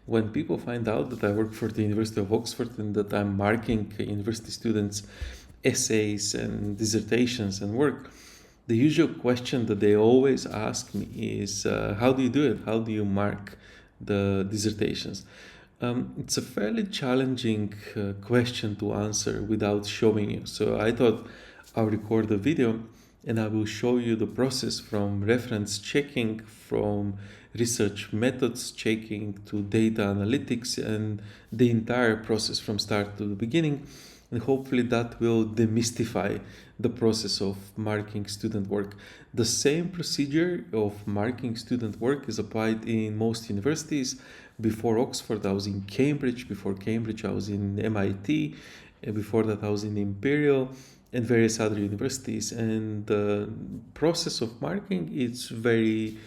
when people find out that I work for the University of Oxford and that I'm marking university students' essays and dissertations and work, the usual question that they always ask me is, how do you do it? How do you mark the dissertations? It's a fairly challenging question to answer without showing you. So I thought I'll record a video and I will show you the process from reference checking, from research methods checking to data analytics, and the entire process from start to the beginning. And hopefully that will demystify the process of marking student work. The same procedure of marking student work is applied in most universities. Before Oxford, I was in Cambridge. Before Cambridge, I was in MIT. And before that, I was in Imperial and various other universities. And the process of marking is very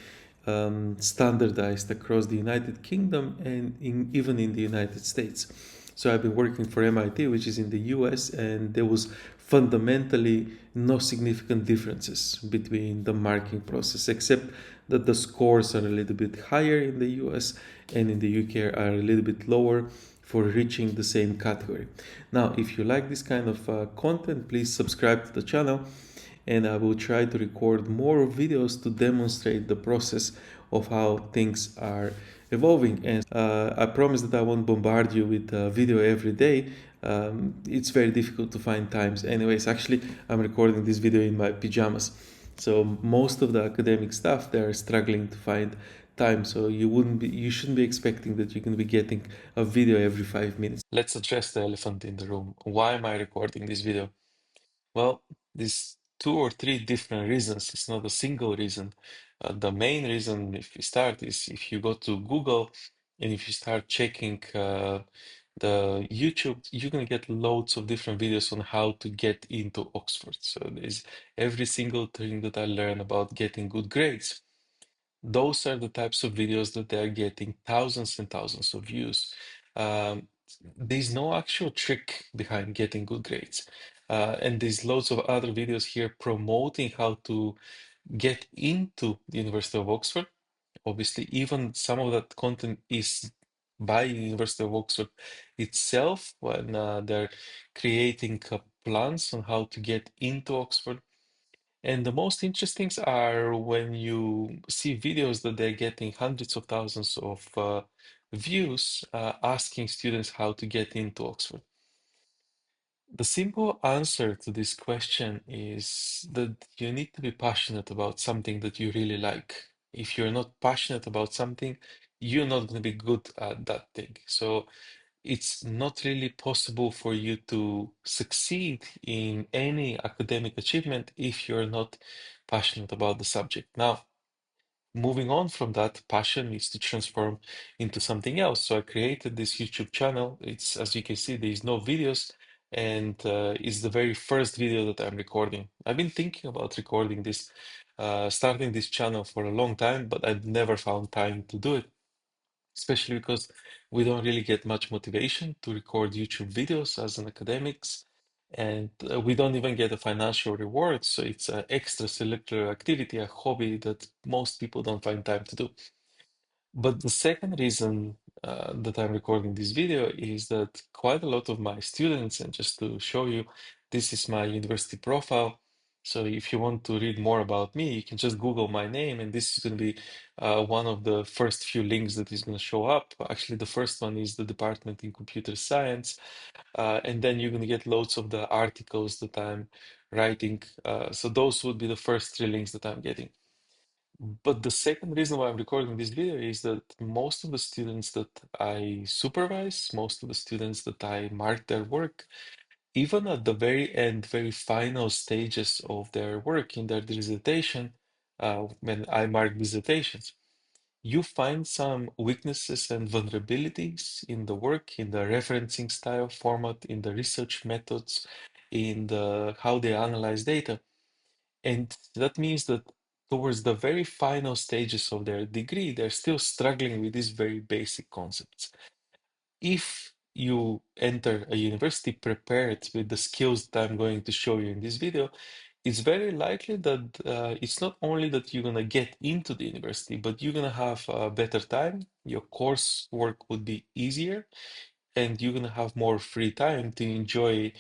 standardized across the United Kingdom and even in the United States. So I've been working for MIT, which is in the US, and there was fundamentally no significant differences between the marking process, except that the scores are a little bit higher in the US and in the UK are a little bit lower for reaching the same category. Now, if you like this kind of content, please subscribe to the channel and I will try to record more videos to demonstrate the process of how things are evolving. And I promise that I won't bombard you with a video every day. It's very difficult to find times. Anyways, actually, I'm recording this video in my pajamas. So most of the academic staff, they're struggling to find time. So you shouldn't be expecting that you're going to be getting a video every 5 minutes. Let's address the elephant in the room. Why am I recording this video? Well, there's two or three different reasons. It's not a single reason. The main reason, if you start, is if you go to Google and if you start checking the YouTube, you're gonna get loads of different videos on how to get into Oxford. So there's every single thing that I learned about getting good grades. Those are the types of videos that they are getting thousands and thousands of views. Um, there's no actual trick behind getting good grades. And there's loads of other videos here promoting how to get into the University of Oxford. Obviously, even some of that content is by University of Oxford itself when they're creating plans on how to get into Oxford. And the most interesting are when you see videos that they're getting hundreds of thousands of views asking students how to get into Oxford. The simple answer to this question is that you need to be passionate about something that you really like. If you're not passionate about something, you're not going to be good at that thing. So it's not really possible for you to succeed in any academic achievement if you're not passionate about the subject. Now, moving on from that, passion needs to transform into something else. So I created this YouTube channel. It's, as you can see, there's no videos, and it's the very first video that I'm recording. I've been thinking about recording this, starting this channel for a long time, but I've never found time to do it, especially because we don't really get much motivation to record YouTube videos as an academics, and we don't even get a financial reward. So it's an extracurricular activity, a hobby that most people don't find time to do. But the second reason that I'm recording this video is that quite a lot of my students, and just to show you, this is my university profile. So if you want to read more about me, you can just Google my name, and this is going to be one of the first few links that is going to show up. Actually, the first one is the department in computer science, and then you're going to get loads of the articles that I'm writing. So those would be the first three links that I'm getting. But the second reason why I'm recording this video is that most of the students that I supervise, most of the students that I mark their work, even at the very end, very final stages of their work in their dissertation, when I mark dissertations, you find some weaknesses and vulnerabilities in the work, in the referencing style format, in the research methods, in the how they analyze data. And that means that towards the very final stages of their degree, they're still struggling with these very basic concepts. If you enter a university prepared with the skills that I'm going to show you in this video, it's very likely that it's not only that you're gonna get into the university, but you're gonna have a better time. Your coursework would be easier, and you're gonna have more free time to enjoy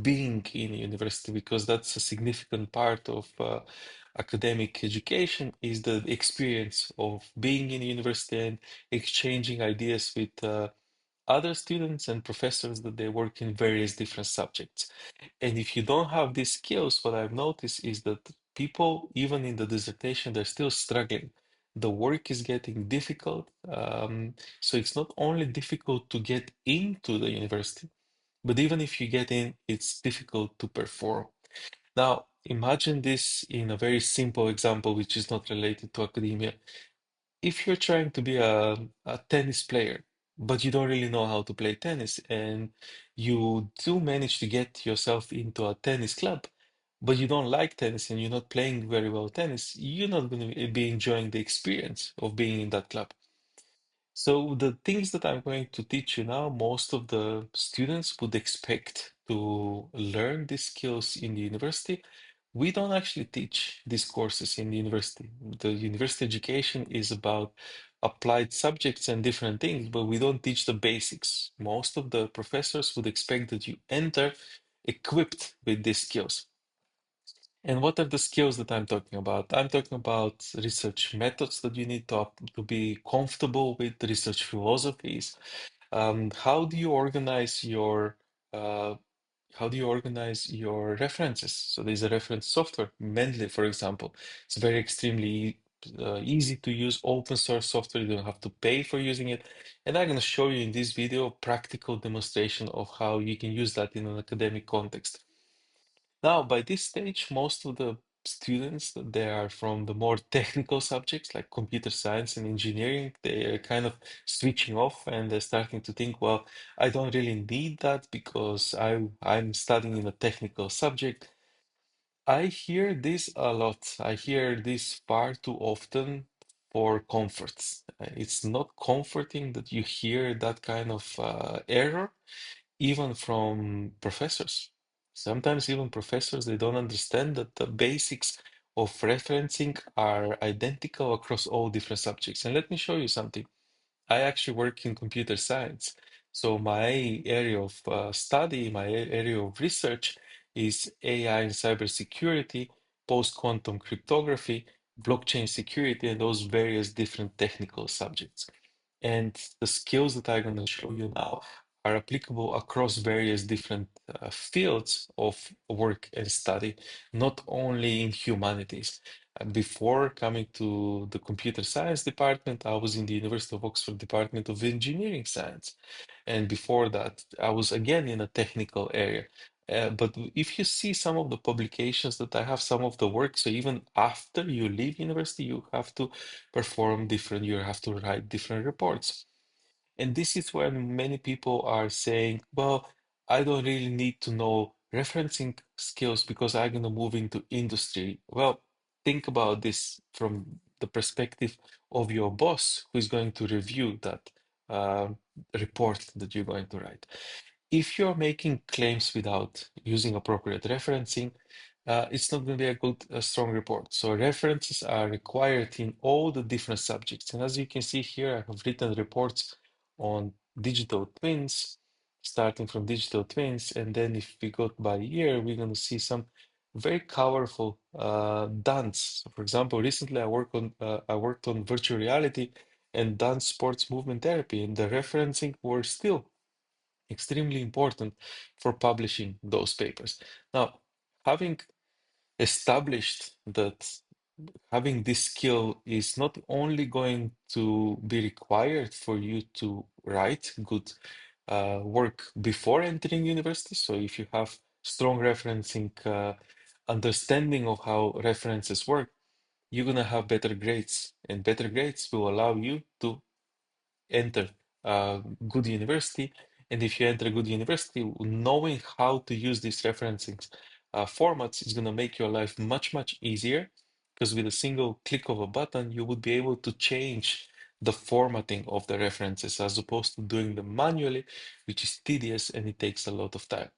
being in university, because that's a significant part of academic education, is the experience of being in university and exchanging ideas with other students and professors that they work in various different subjects. And if you don't have these skills, what I've noticed is that people, even in the dissertation, they're still struggling. The work is getting difficult. So it's not only difficult to get into the university, but even if you get in, it's difficult to perform. Now, imagine this in a very simple example, which is not related to academia. If you're trying to be a tennis player, but you don't really know how to play tennis, and you do manage to get yourself into a tennis club, but you don't like tennis and you're not playing very well tennis, you're not going to be enjoying the experience of being in that club. So the things that I'm going to teach you now, most of the students would expect to learn these skills in the university. We don't actually teach these courses in the university. The university education is about applied subjects and different things, but we don't teach the basics. Most of the professors would expect that you enter equipped with these skills. And what are the skills that I'm talking about? I'm talking about research methods that you need to be comfortable with, research philosophies. How do you organize your uh, references? So there's a reference software, Mendeley, for example. It's very extremely easy to use open source software. You don't have to pay for using it. And I'm going to show you in this video a practical demonstration of how you can use that in an academic context. Now, by this stage, most of the students, they are from the more technical subjects like computer science and engineering. They are kind of switching off and they're starting to think, well, I don't really need that because I'm studying in a technical subject. I hear this a lot. I hear this far too often for comfort. It's not comforting that you hear that kind of error even from professors. Sometimes even professors, they don't understand that the basics of referencing are identical across all different subjects. And let me show you something. I actually work in computer science. So my area of study, my area of research is AI and cybersecurity, post-quantum cryptography, blockchain security, and those various different technical subjects. And the skills that I'm going to show you now are applicable across various different fields of work and study, not only in humanities. Before coming to the computer science department, I was in the University of Oxford Department of Engineering Science. And before that, I was again in a technical area. But if you see some of the publications that I have, some of the work, so even after you leave university, you have to perform different, you have to write different reports. And this is when many people are saying, well, I don't really need to know referencing skills because I'm going to move into industry. Well, think about this from the perspective of your boss who is going to review that uh, report that you're going to write. If you're making claims without using appropriate referencing, it's not going to be a good, strong report. So references are required in all the different subjects. And as you can see here, I have written reports on digital twins, starting from digital twins. And then if we go by year, we're going to see some very powerful dance. So for example, recently I worked on virtual reality and dance sports movement therapy, and the referencing were still extremely important for publishing those papers. Now, having established that having this skill is not only going to be required for you to write good work before entering university, so if you have strong referencing understanding of how references work, you're going to have better grades, and better grades will allow you to enter a good university. And if you enter a good university, knowing how to use these referencing formats is going to make your life much, much easier, because with a single click of a button, you would be able to change the formatting of the references as opposed to doing them manually, which is tedious and it takes a lot of time.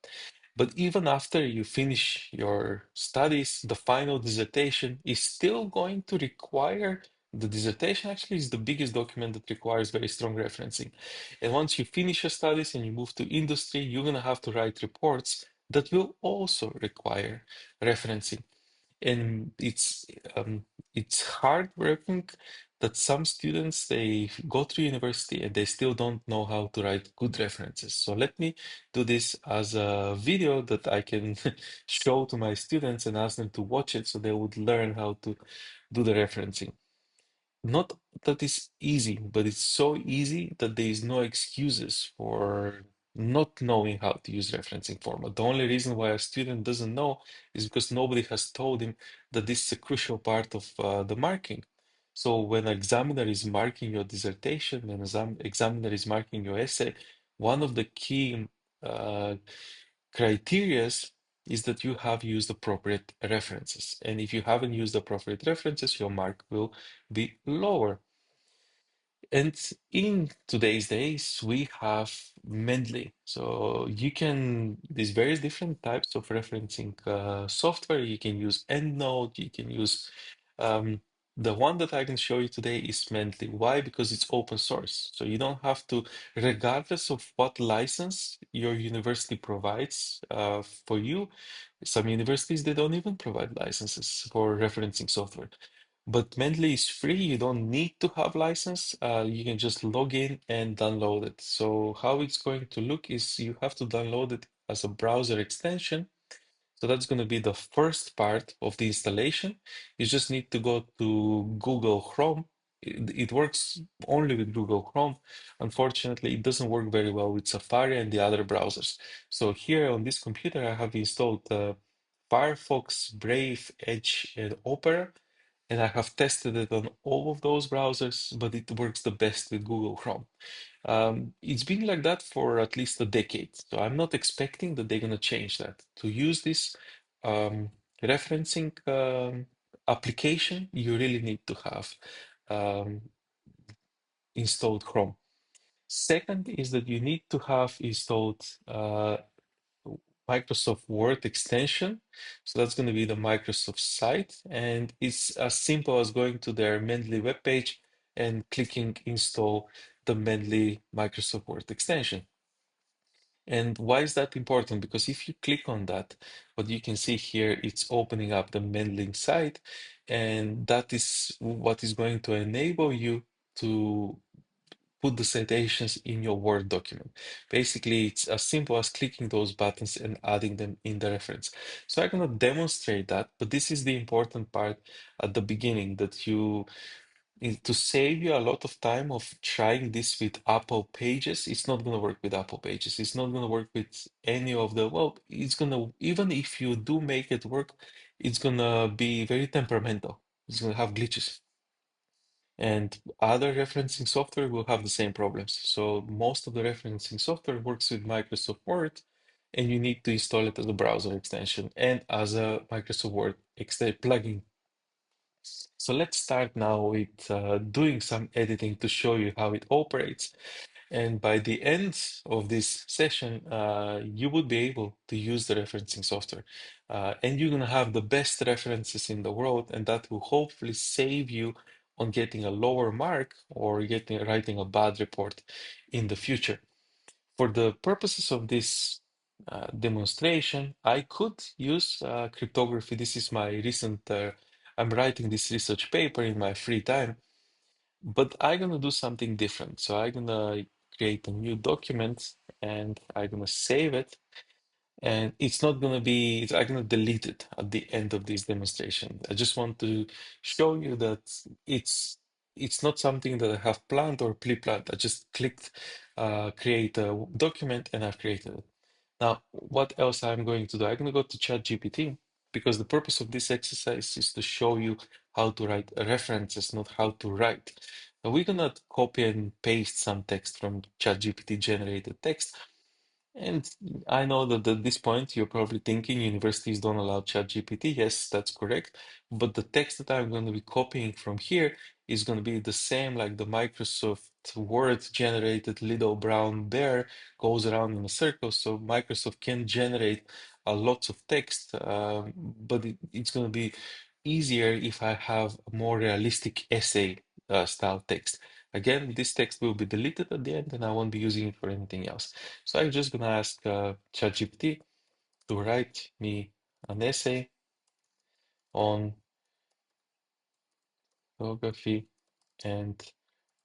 But even after you finish your studies, the final dissertation is still going to require, the dissertation actually is the biggest document that requires very strong referencing. And once you finish your studies and you move to industry, you're going to have to write reports that will also require referencing. And it's hard working that some students, they go to university and they still don't know how to write good references. So let me do this as a video that I can show to my students and ask them to watch it so they would learn how to do the referencing. Not that it's easy, but it's so easy that there is no excuses for not knowing how to use referencing format. The only reason why a student doesn't know is because nobody has told him that this is a crucial part of the marking. So when an examiner is marking your dissertation, when an examiner is marking your essay, one of the key uh, criterias is that you have used appropriate references. And if you haven't used appropriate references, your mark will be lower. And in today's days, we have Mendeley. So you can, these various different types of referencing software. You can use EndNote, you can use, the one that I can show you today is Mendeley. Why? Because it's open source. So you don't have to, regardless of what license your university provides for you, some universities, they don't even provide licenses for referencing software. But Mendeley is free. You don't need to have license. You can just log in and download it. So how it's going to look is you have to download it as a browser extension. So that's going to be the first part of the installation. You just need to go to Google Chrome. It works only with Google Chrome. Unfortunately, it doesn't work very well with Safari and the other browsers. So here on this computer, I have installed Firefox, Brave, Edge, and Opera. And I have tested it on all of those browsers, but it works the best with Google Chrome. It's been like that for at least a decade. So I'm not expecting that they're going to change that. To use this um, referencing application, you really need to have um, installed Chrome. Second is that you need to have installed Microsoft Word extension. So that's going to be the Microsoft site. And it's as simple as going to their Mendeley webpage and clicking install the Mendeley Microsoft Word extension. And why is that important? Because if you click on that, what you can see here, it's opening up the Mendeley site, and that is what is going to enable you to put the citations in your Word document. Basically, it's as simple as clicking those buttons and adding them in the reference. So I'm going to demonstrate that, but this is the important part at the beginning, that you, to save you a lot of time of trying this with Apple Pages. It's not going to work with Apple Pages. It's not going to work with any of the, well, it's going to, even if you do make it work, it's going to be very temperamental. It's going to have glitches. And other referencing software will have the same problems. So most of the referencing software works with Microsoft Word, and you need to install it as a browser extension and as a Microsoft Word plugin. So let's start now with doing some editing to show you how it operates. And by the end of this session, you would be able to use the referencing software. And you're going to have the best references in the world, and that will hopefully save you on getting a lower mark or writing a bad report in the future. For the purposes of this demonstration, I could use cryptography. This is my recent, I'm writing this research paper in my free time, but I'm gonna do something different. So I'm gonna create a new document and I'm gonna save it. And it's not gonna be, I'm gonna delete it at the end of this demonstration. I just want to show you that it's not something that I have planned or pre-planned. I just clicked create a document and I've created it. Now, what else I'm going to do? I'm gonna go to ChatGPT because the purpose of this exercise is to show you how to write references, not how to write. Now, we're gonna copy and paste some text from ChatGPT generated text. And I know that at this point you're probably thinking universities don't allow ChatGPT. Yes, that's correct. But the text that I'm going to be copying from here is going to be the same like the Microsoft word generated little brown bear goes around in a circle. So Microsoft can generate a lots of text, but it's going to be easier if I have a more realistic essay style text. Again, this text will be deleted at the end and I won't be using it for anything else. So I'm just going to ask ChatGPT to write me an essay on geography and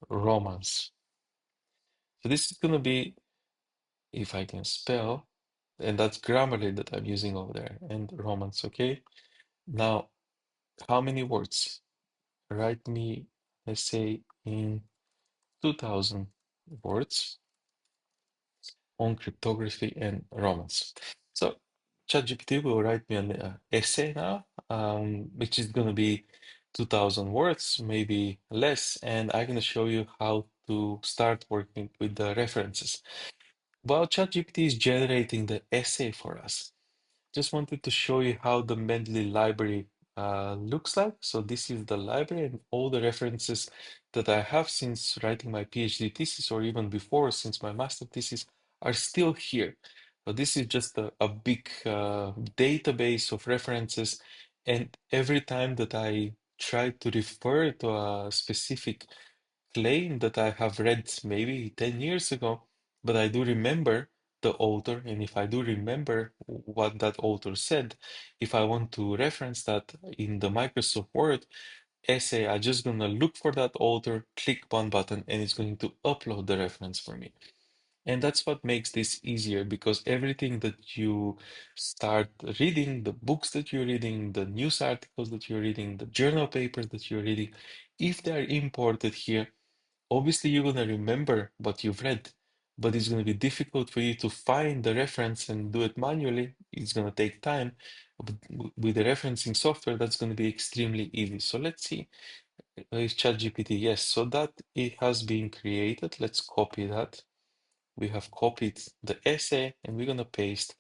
romance. So this is going to be, if I can spell, and that's Grammarly that I'm using over there, and romance, okay? Now, how many words? Write me essay in 2000 words on cryptography and romance. So ChatGPT will write me an essay now, which is going to be 2000 words, maybe less, and I'm going to show you how to start working with the references. While ChatGPT is generating the essay for us, just wanted to show you how the Mendeley library looks like. So this is the library and all the references that I have since writing my PhD thesis or even before, since my master thesis, are still here. So this is just a big database of references. And every time that I try to refer to a specific claim that I have read maybe 10 years ago, but I do remember the author, and if I do remember what that author said, if I want to reference that in the Microsoft Word essay, I'm just gonna look for that author, click one button, and it's going to upload the reference for me. And that's what makes this easier because everything that you start reading, the books that you're reading, the news articles that you're reading, the journal papers that you're reading, if they're imported here, obviously, you're going to remember what you've read, but it's going to be difficult for you to find the reference and do it manually. It's going to take time. But with the referencing software, that's going to be extremely easy. So let's see if ChatGPT, yes, so that it has been created. Let's copy that. We have copied the essay and we're going to paste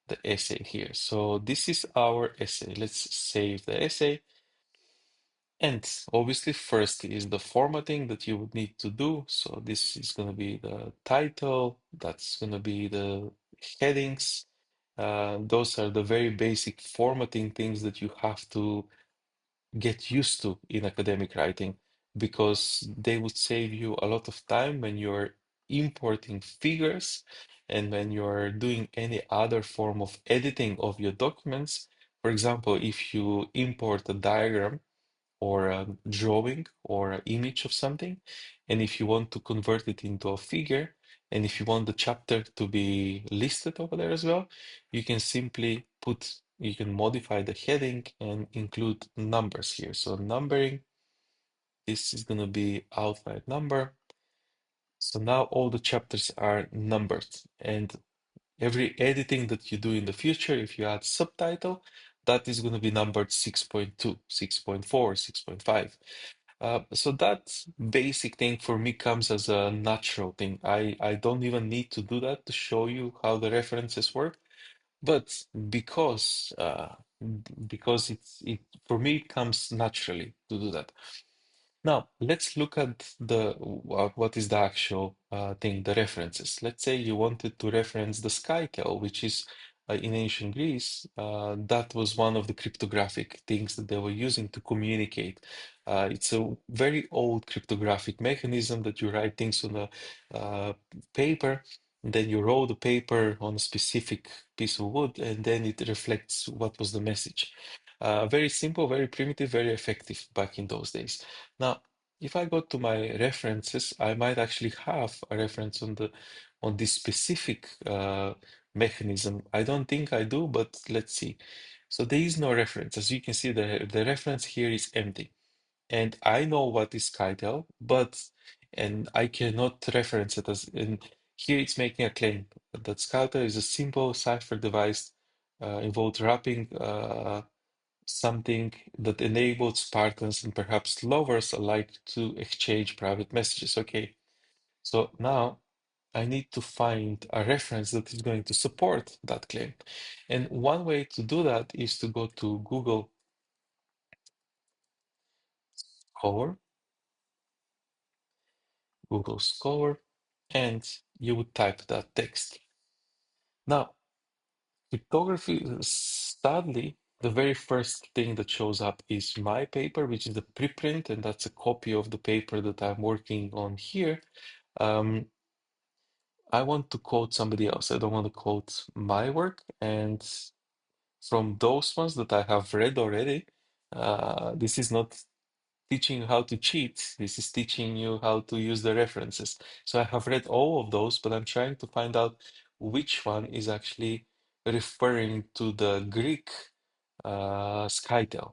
the essay here. So this is our essay. Let's save the essay. And obviously, first is the formatting that you would need to do. So this is going to be the title, that's going to be the headings. Those are the very basic formatting things that you have to get used to in academic writing because they would save you a lot of time when you're importing figures and when you're doing any other form of editing of your documents. For example, if you import a diagram or a drawing or an image of something. And if you want to convert it into a figure, and if you want the chapter to be listed over there as well, you can simply you can modify the heading and include numbers here. So numbering, this is going to be outline number. So now all the chapters are numbered. And every editing that you do in the future, if you add subtitle, that is going to be numbered 6.2, 6.4, 6.5. So that basic thing for me comes as a natural thing. I don't even need to do that to show you how the references work. But because it for me it comes naturally to do that. Now, let's look at what is the actual thing, the references. Let's say you wanted to reference the skytel, which is in ancient Greece, that was one of the cryptographic things that they were using to communicate. It's a very old cryptographic mechanism that you write things on a paper, and then you roll the paper on a specific piece of wood, and then it reflects what was the message. Very simple, very primitive, very effective back in those days. Now, if I go to my references, I might actually have a reference on this specific mechanism. I don't think I do, but let's see. So there is no reference. As you can see, the reference here is empty. And I know what is Skytel, and I cannot reference it as, and here it's making a claim that Skytel is a simple cipher device involved wrapping something that enabled Spartans and perhaps lovers alike to exchange private messages. Okay, so now I need to find a reference that is going to support that claim. And one way to do that is to go to Google Scholar Google Scholar, and you would type that text. Now, cryptography, sadly, the very first thing that shows up is my paper, which is the preprint, and that's a copy of the paper that I'm working on here. Um, I want to quote somebody else. I don't want to quote my work. And from those ones that I have read already, this is not teaching you how to cheat. This is teaching you how to use the references. So I have read all of those, but I'm trying to find out which one is actually referring to the Greek Skytel.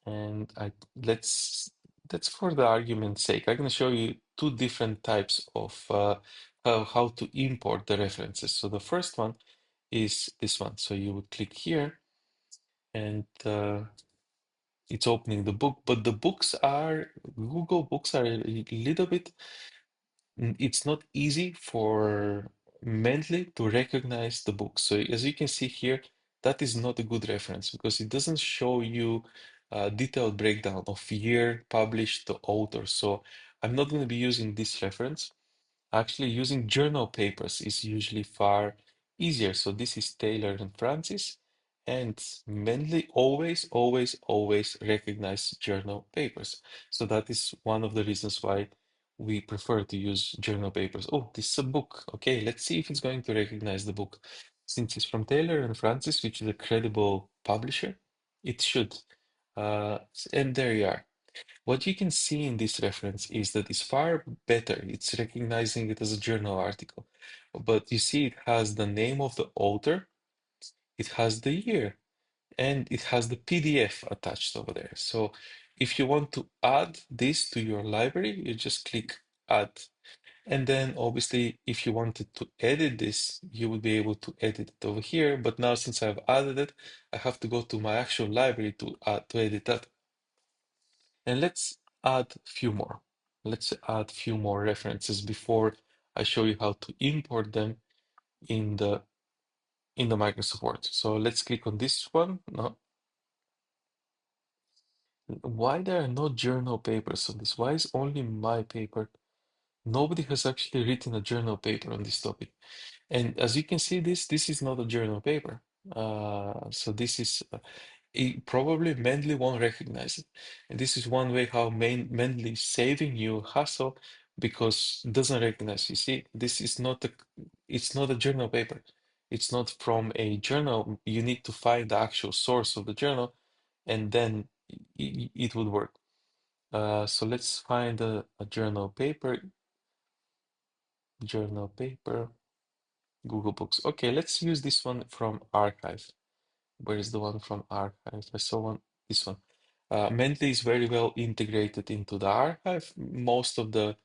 And that's for the argument's sake. I'm going to show you two different types of how to import the references. So the first one is this one. So you would click here and it's opening the book, but the books are Google Books are a little bit, it's not easy for Mendeley to recognize the book. So as you can see here, that is not a good reference because it doesn't show you a detailed breakdown of year, published, the author. So I'm not going to be using this reference. Actually, using journal papers is usually far easier. So this is Taylor and Francis, and Mendeley always, always, always recognize journal papers. So that is one of the reasons why we prefer to use journal papers. Oh, this is a book. Okay, let's see if it's going to recognize the book. Since it's from Taylor and Francis, which is a credible publisher, it should. And there you are. What you can see in this reference is that it's far better. It's recognizing it as a journal article. But you see, it has the name of the author, it has the year, and it has the PDF attached over there. So if you want to add this to your library, you just click add. And then obviously, if you wanted to edit this, you would be able to edit it over here. But now since I've added it, I have to go to my actual library to edit that. And let's add a few more. Let's add a few more references before I show you how to import them in the Microsoft Word. So let's click on this one. No, why there are no journal papers on this? Why is only my paper? Nobody has actually written a journal paper on this topic. And as you can see, this is not a journal paper. So this is probably Mendeley won't recognize it. And this is one way how Mendeley is saving you hassle because it doesn't recognize. You see, this is not it's not a journal paper. It's not from a journal. You need to find the actual source of the journal, and then it would work. So let's find a journal paper. Journal paper. Google Books. Okay, let's use this one from archive. Where is the one from archive? I saw one, this one. Mendeley is very well integrated into the archive. Most of the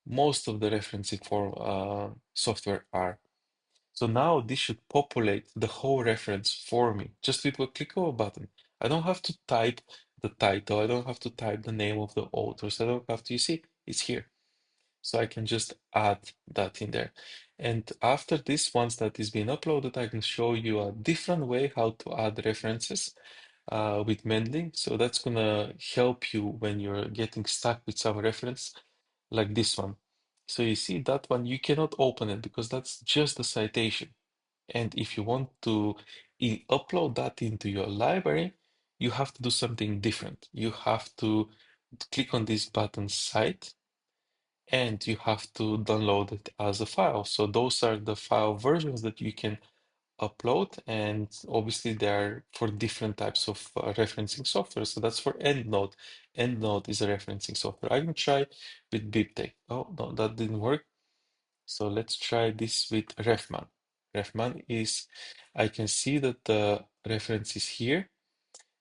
referencing for software are. So now this should populate the whole reference for me, just with a click of a button. I don't have to type the title. I don't have to type the name of the authors. I don't have to, you see, it's here. So I can just add that in there. And after this, once that is being uploaded, I can show you a different way how to add references with Mendeley. So that's gonna help you when you're getting stuck with some reference like this one. So you see that one, you cannot open it because that's just the citation. And if you want to upload that into your library, you have to do something different. You have to click on this button Cite, and you have to download it as a file. So those are the file versions that you can upload, and obviously they're for different types of referencing software. So that's for EndNote. EndNote is a referencing software. I can try with BibTeX. Oh, no, that didn't work. So let's try this with Refman. Refman is, I can see that the reference is here,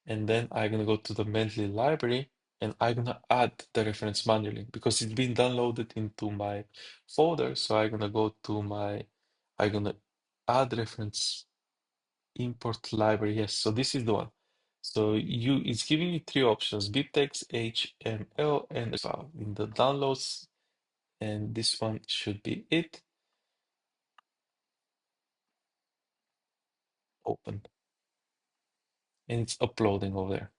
and then I'm gonna go to the Mendeley library and I'm gonna add the reference manually because it's been downloaded into my folder. So I'm gonna go to I'm gonna add reference import library. Yes, so this is the one. So it's giving you three options: BibTeX, HTML, and file in the downloads, and this one should be it. Open, and it's uploading over there.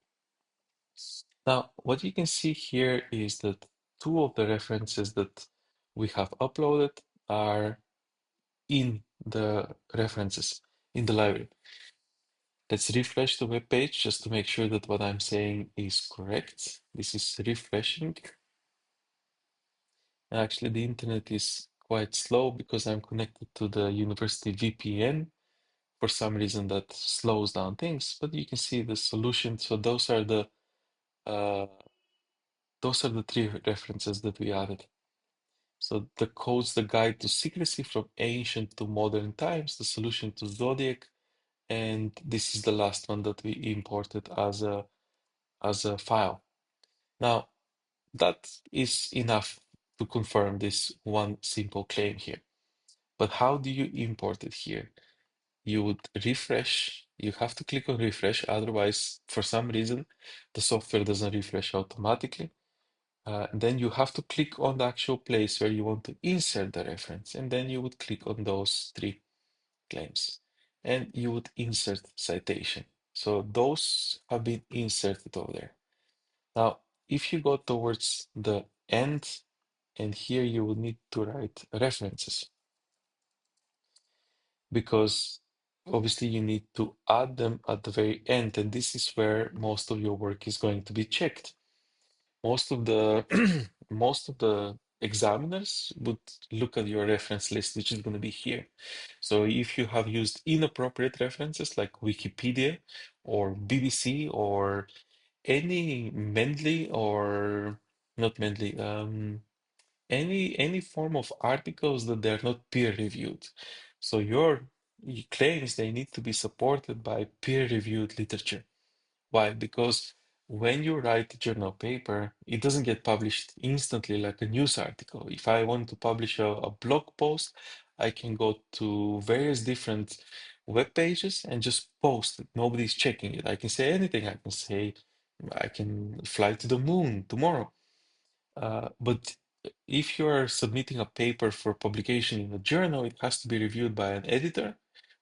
Now, what you can see here is that two of the references that we have uploaded are in the references in the library. Let's refresh the web page just to make sure that what I'm saying is correct. This is refreshing. Actually, the internet is quite slow because I'm connected to the university VPN. For some reason, that slows down things, but you can see the solution. So uh, those are the three references that we added. So the codes, the guide to secrecy from ancient to modern times, the solution to Zodiac, and this is the last one that we imported as a file. Now, that is enough to confirm this one simple claim here. But how do you import it here? You would refresh, you have to click on refresh, otherwise, for some reason, the software doesn't refresh automatically. Then you have to click on the actual place where you want to insert the reference, and then you would click on those three claims, and you would insert citation. So those have been inserted over there. Now, if you go towards the end, and here you will need to write references, because obviously you need to add them at the very end, and this is where most of your work is going to be checked. Most of the most of the examiners would look at your reference list, which is going to be here. So if you have used inappropriate references like Wikipedia or BBC or any Mendeley or not Mendeley, any form of articles that they're not peer reviewed. So your claims, they need to be supported by peer reviewed literature. Why? Because when you write a journal paper, it doesn't get published instantly like a news article. If I want to publish a blog post, I can go to various different web pages and just post it. Nobody's checking it. I can say anything. I can say I can fly to the moon tomorrow. But if you are submitting a paper for publication in a journal, it has to be reviewed by an editor,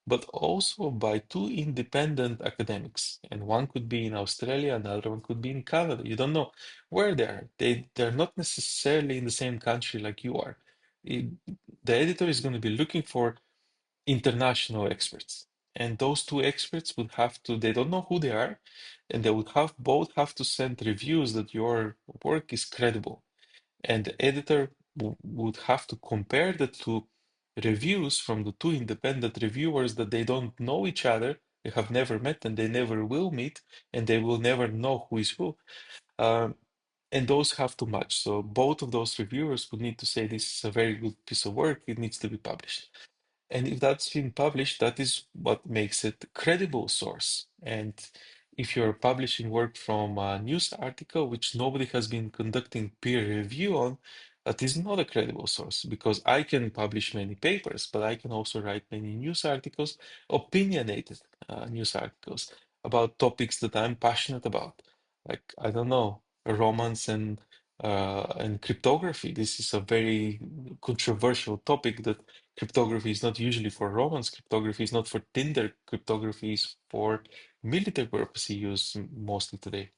but also by two independent academics. And one could be in Australia, another one could be in Canada. You don't know where they are. They're not necessarily in the same country like you are. It- the editor is going to be looking for international experts. And those two experts would have to, they don't know who they are, and they would have both have to send reviews that your work is credible, and the editor would have to compare the two reviews from the two independent reviewers that they don't know each other, they have never met, and they never will meet, and they will never know who is who. Um, and those have to match. So both of those reviewers would need to say this is a very good piece of work, it needs to be published. And if that's been published, that is what makes it a credible source. And if you're publishing work from a news article, which nobody has been conducting peer review on, that is not a credible source, because I can publish many papers, but I can also write many news articles, opinionated news articles about topics that I'm passionate about. Like, I don't know, romance and cryptography. This is a very controversial topic that cryptography is not usually for romance. Cryptography is not for Tinder. Cryptography is for military purpose use mostly today.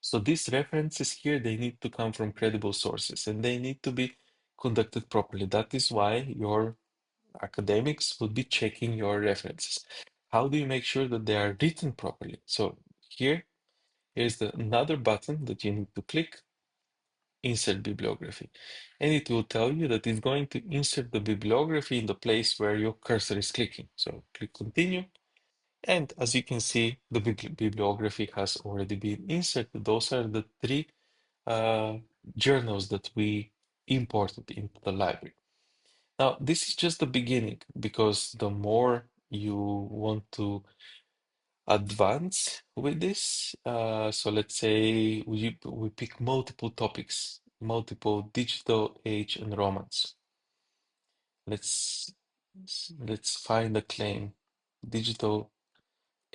So these references here, they need to come from credible sources and they need to be conducted properly. That is why your academics would be checking your references. How do you make sure that they are written properly? So here's another button that you need to click, insert bibliography. And it will tell you that it's going to insert the bibliography in the place where your cursor is clicking. So click continue. And as you can see, the bibliography has already been inserted. Those are the three uh, journals that we imported into the library. Now, this is just the beginning, because the more you want to advance with this, so let's say we pick multiple topics, multiple digital age and romance. Let's let's find a claim. Digital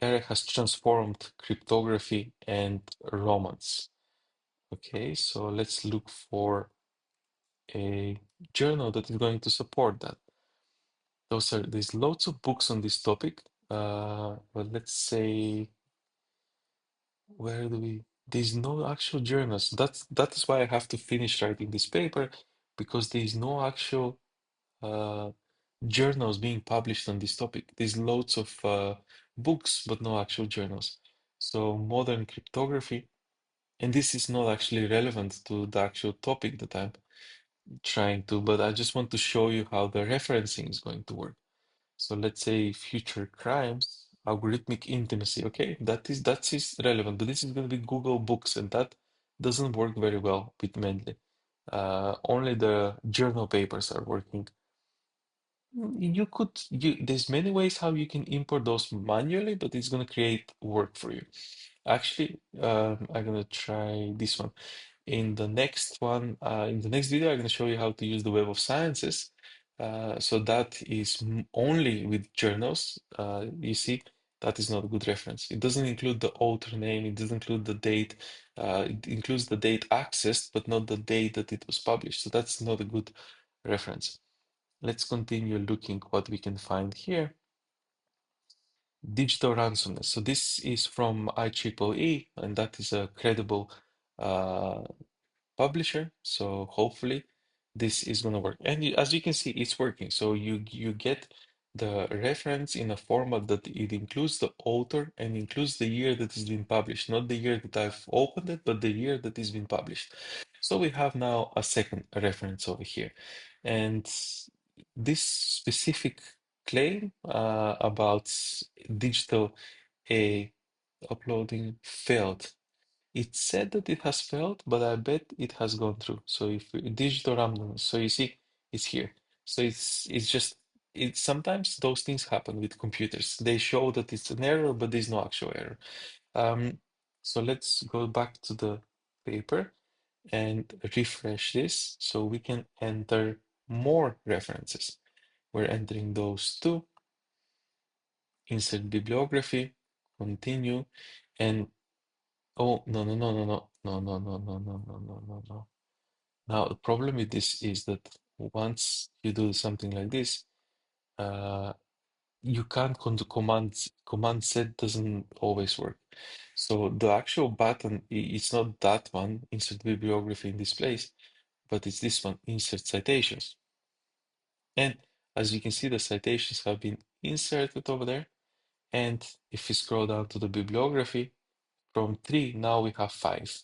era has transformed cryptography and romance. Okay, so let's look for a journal that is going to support that. There's lots of books on this topic. But let's say, where do we? There's no actual journals. That is why I have to finish writing this paper, because there is no actual uh, journals being published on this topic. There's loads of books, but no actual journals. So modern cryptography, and this is not actually relevant to the actual topic that I'm trying to, but I just want to show you how the referencing is going to work. So let's say future crimes, algorithmic intimacy. Okay, that is relevant, but this is going to be Google Books, and that doesn't work very well with Mendeley. Only the journal papers are working. There's many ways how you can import those manually, but it's going to create work for you. Actually, I'm going to try this one. In the next one, in the next video, I'm going to show you how to use the Web of Sciences. So that is only with journals. You see, that is not a good reference. It doesn't include the author name. It doesn't include the date. It includes the date accessed, but not the date that it was published. So that's not a good reference. Let's continue looking what we can find here. Digital randomness. So this is from IEEE, and that is a credible uh, publisher. So hopefully this is going to work. And as you can see, it's working. So you get the reference in a format that it includes the author and includes the year that it's been published, not the year that I've opened it, but the year that it's been published. So we have now a second reference over here. And this specific claim about digital A uploading failed. It said that it has failed, but I bet it has gone through. So if digital randomness, so you see, it's here. So it's just sometimes those things happen with computers. They show that it's an error, but there's no actual error. So let's go back to the paper and refresh this so we can enter more references. We're entering those two, insert bibliography, continue, and oh, no, no, no, no, no, no, no, no, no, no, no, no, no, no. Now, the problem with this is that once you do something like this, uh, you can't do commands. Command set doesn't always work. So the actual button, it's not that one, insert bibliography in this place, but it's this one, insert citations. And as you can see, the citations have been inserted over there. And if we scroll down to the bibliography, from 3, now we have 5.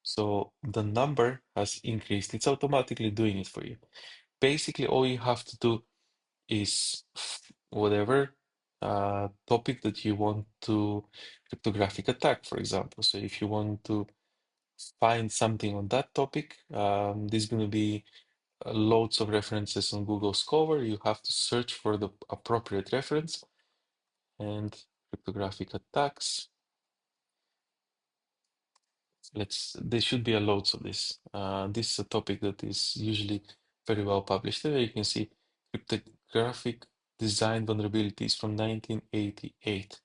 So the number has increased. It's automatically doing it for you. Basically, all you have to do is whatever topic that you want to cryptographic attack, for example. So if you want to find something on that topic, there's going to be loads of references on Google Scholar. You have to search for the appropriate reference and cryptographic attacks. There should be a loads of this. This is a topic that is usually very well published. There you can see cryptographic design vulnerabilities from 1988.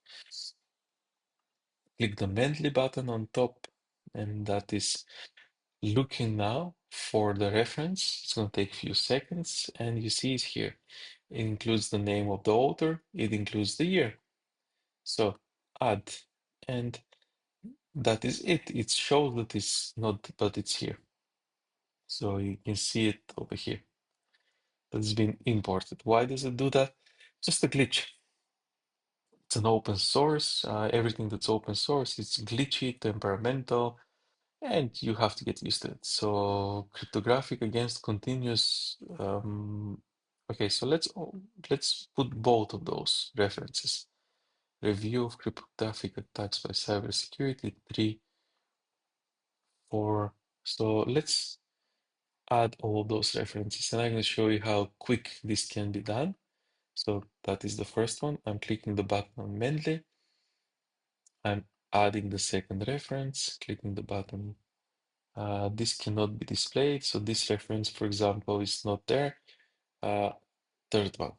Click the Mendeley button on top, and that is looking now for the reference. It's going to take a few seconds, and you see it here. It includes the name of the author, it includes the year. So add, and that is it. It shows that it's not, but it's here. So you can see it over here. That's been imported. Why does it do that? Just a glitch. It's an open source. Everything that's open source, it's glitchy, temperamental, and you have to get used to it. So cryptographic against continuous. Okay, so let's put both of those references. Review of cryptographic attacks by cybersecurity 3, 4. So let's add all those references, and I'm going to show you how quick this can be done. So that is the first one. I'm clicking the button on Mendeley. I'm adding the second reference, clicking the button. This cannot be displayed. So this reference, for example, is not there. Third one,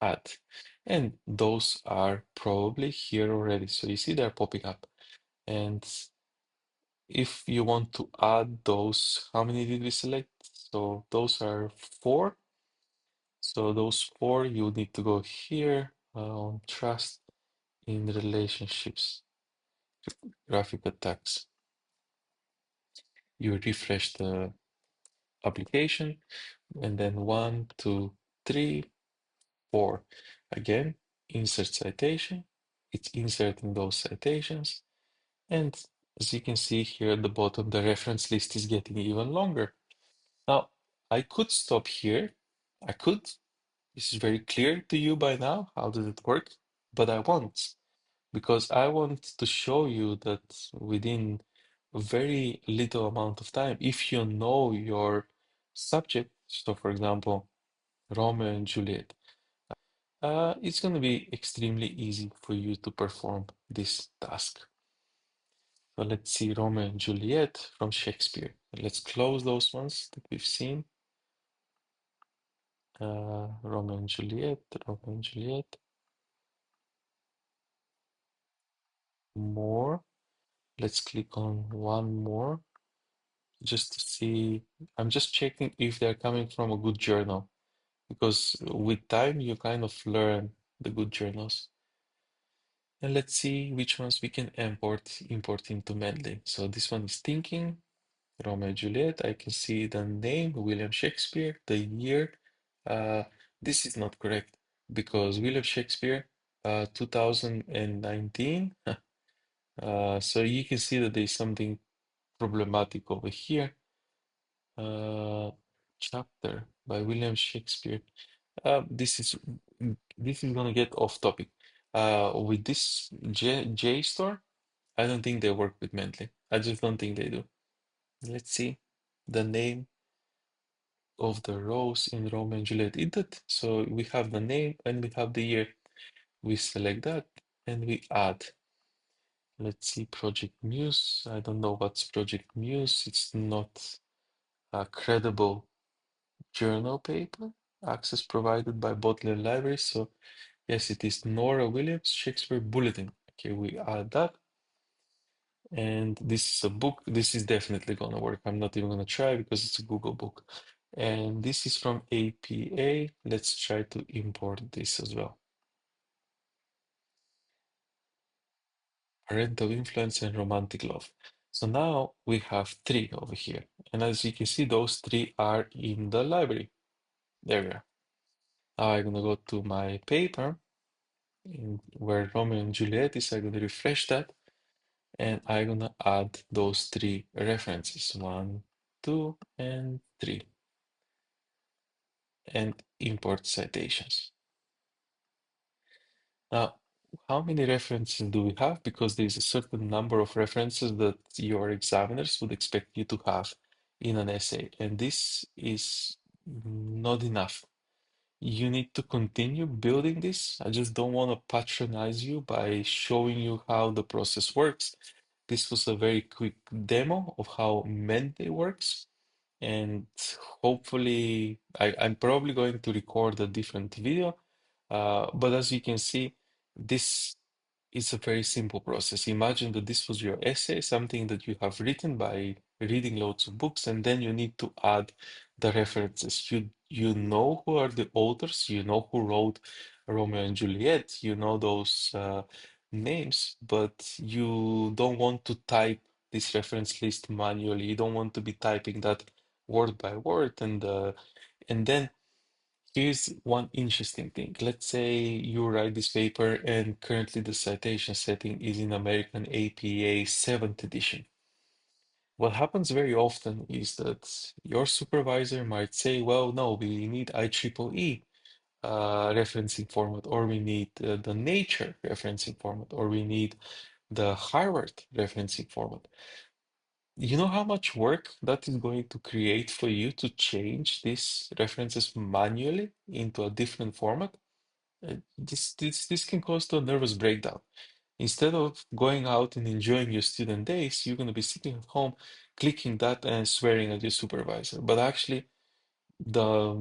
add. And those are probably here already. So you see they're popping up. And if you want to add those, how many did we select? So those are 4. So those 4, you need to go here on trust in relationships. graphic attacks. You refresh the application, and then 1, 2, 3, 4. Again, insert citation. It's inserting those citations. And as you can see here at the bottom, the reference list is getting even longer. Now, I could stop here. I could. This is very clear to you by now. How does it work? But I won't, because I want to show you that within a very little amount of time, if you know your subject, so for example, Romeo and Juliet, it's going to be extremely easy for you to perform this task. So let's see Romeo and Juliet from Shakespeare. Let's close those ones that we've seen. Romeo and Juliet, Romeo and Juliet. More. Let's click on one more just to see. I'm just checking if they're coming from a good journal, because with time you kind of learn the good journals. And let's see which ones we can import into Mendeley. So this one is Thinking, Romeo and Juliet. I can see the name, William Shakespeare, the year. Uh, this is not correct because William Shakespeare, 2019. So you can see that there's something problematic over here. Chapter by William Shakespeare. This is gonna get off topic. With this JSTOR, I don't think they work with Mendeley. I just don't think they do. Let's see the name of the rose in Romeo and Juliet. It did. So we have the name and we have the year. We select that and we add. Let's see Project Muse. I don't know what's Project Muse. It's not a credible journal paper. Access provided by Bodleian Library. So yes, it is Nora Williams Shakespeare Bulletin. Okay, we add that. And this is a book. This is definitely gonna work. I'm not even gonna try because it's a Google book. And this is from APA. Let's try to import this as well. Parental influence and romantic love. So now we have 3 over here. And as you can see, those 3 are in the library. There we are. Now I'm gonna go to my paper where Romeo and Juliet is. I'm gonna refresh that. And I'm gonna add those 3 references, 1, 2, and 3, and import citations. Now, how many references do we have? Because there's a certain number of references that your examiners would expect you to have in an essay, and this is not enough. You need to continue building this. I just don't want to patronize you by showing you how the process works. This was a very quick demo of how Mendeley works, and hopefully I'm probably going to record a different video, but as you can see, this is a very simple process. Imagine that this was your essay, something that you have written by reading loads of books, and then you need to add the references. You know who are the authors, you know who wrote Romeo and Juliet, you know those names, but you don't want to type this reference list manually. You don't want to be typing that word by word, and then here's one interesting thing. Let's say you write this paper and currently the citation setting is in American APA 7th edition. What happens very often is that your supervisor might say, well, no, we need IEEE referencing format, or we need the Nature referencing format, or we need the Harvard referencing format. You know how much work that is going to create for you to change these references manually into a different format? This can cause a nervous breakdown. Instead of going out and enjoying your student days, you're going to be sitting at home, clicking that and swearing at your supervisor. But actually, the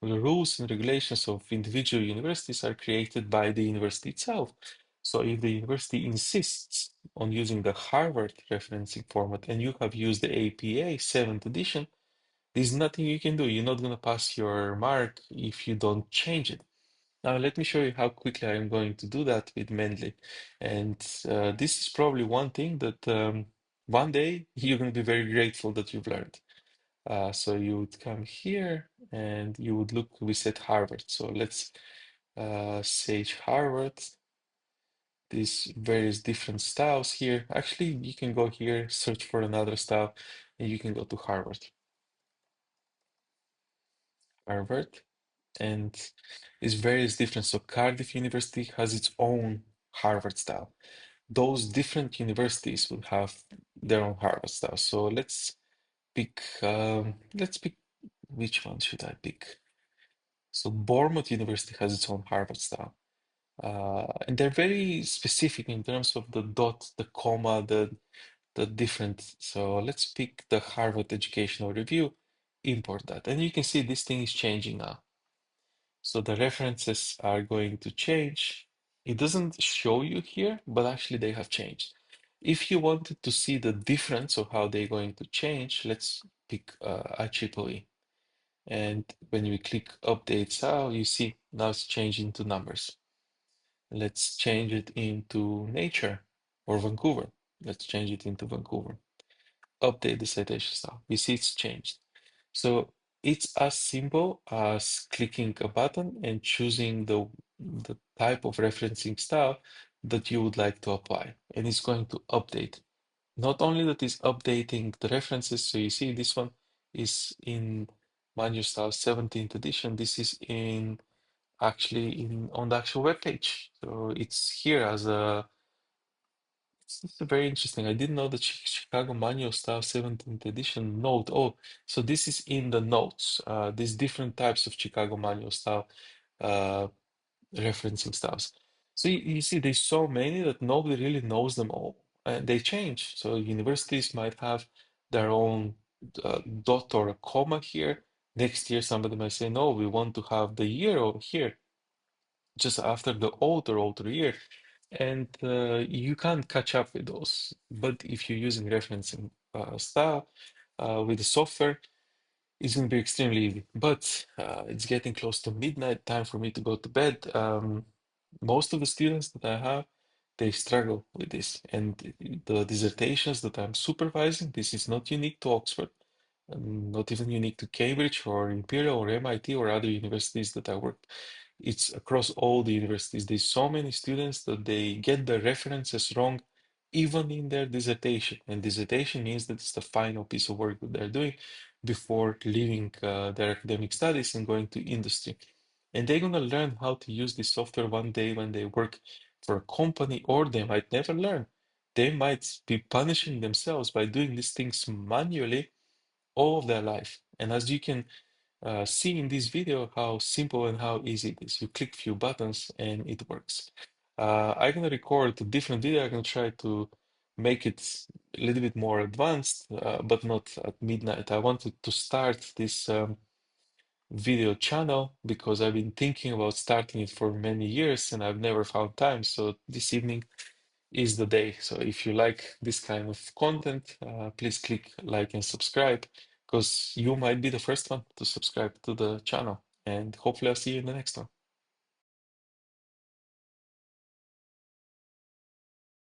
rules and regulations of individual universities are created by the university itself. So if the university insists on using the Harvard referencing format and you have used the APA 7th edition, there's nothing you can do. You're not going to pass your mark if you don't change it. Now let me show you how quickly I'm going to do that with Mendeley. And this is probably one thing that one day you're going to be very grateful that you've learned. So you would come here and you would look, we said Harvard. So let's sage Harvard, these various different styles here. Actually, you can go here, search for another style, and you can go to Harvard. Harvard, and it's various different. So Cardiff University has its own Harvard style. Those different universities will have their own Harvard style. So let's pick which one should I pick? So Bournemouth University has its own Harvard style. And they're very specific in terms of the dot, the comma, the different. So let's pick the Harvard Educational Review, import that. And you can see this thing is changing now. So the references are going to change. It doesn't show you here, but actually they have changed. If you wanted to see the difference of how they're going to change, let's pick IEEE. And when we click update style, you see now it's changing to numbers. Let's change it into nature or Vancouver. Let's change it into Vancouver. Update the citation style. You see it's changed. So it's as simple as clicking a button and choosing the type of referencing style that you would like to apply. And it's going to update. Not only that it's updating the references, so you see this one is in Manual Style 17th edition. This is in actually in on the actual web page. So it's here as a it's very interesting. I didn't know that Chicago Manual Style 17th edition note. Oh, so this is in the notes. These different types of Chicago Manual Style uh, referencing styles. So you see, there's so many that nobody really knows them all, and they change. So universities might have their own dot or a comma here. Next year, somebody might say, no, we want to have the year over here, just after the older year. And you can't catch up with those. But if you're using referencing style with the software, it's going to be extremely easy. But it's getting close to midnight, time for me to go to bed. Most of the students that I have, they struggle with this. And the dissertations that I'm supervising, this is not unique to Oxford, not even unique to Cambridge or Imperial or MIT or other universities that I worked. It's across all the universities. There's so many students that they get the references wrong, even in their dissertation. And dissertation means that it's the final piece of work that they're doing before leaving their academic studies and going to industry. And they're going to learn how to use this software one day when they work for a company, or they might never learn. They might be punishing themselves by doing these things manually all of their life. And as you can see in this video, how simple and how easy it is. You click few buttons and it works. I'm gonna record a different video. I'm gonna try to make it a little bit more advanced, but not at midnight. I wanted to start this video channel because I've been thinking about starting it for many years and I've never found time. So this evening is the day. So if you like this kind of content, please click like and subscribe because you might be the first one to subscribe to the channel. And hopefully I'll see you in the next one.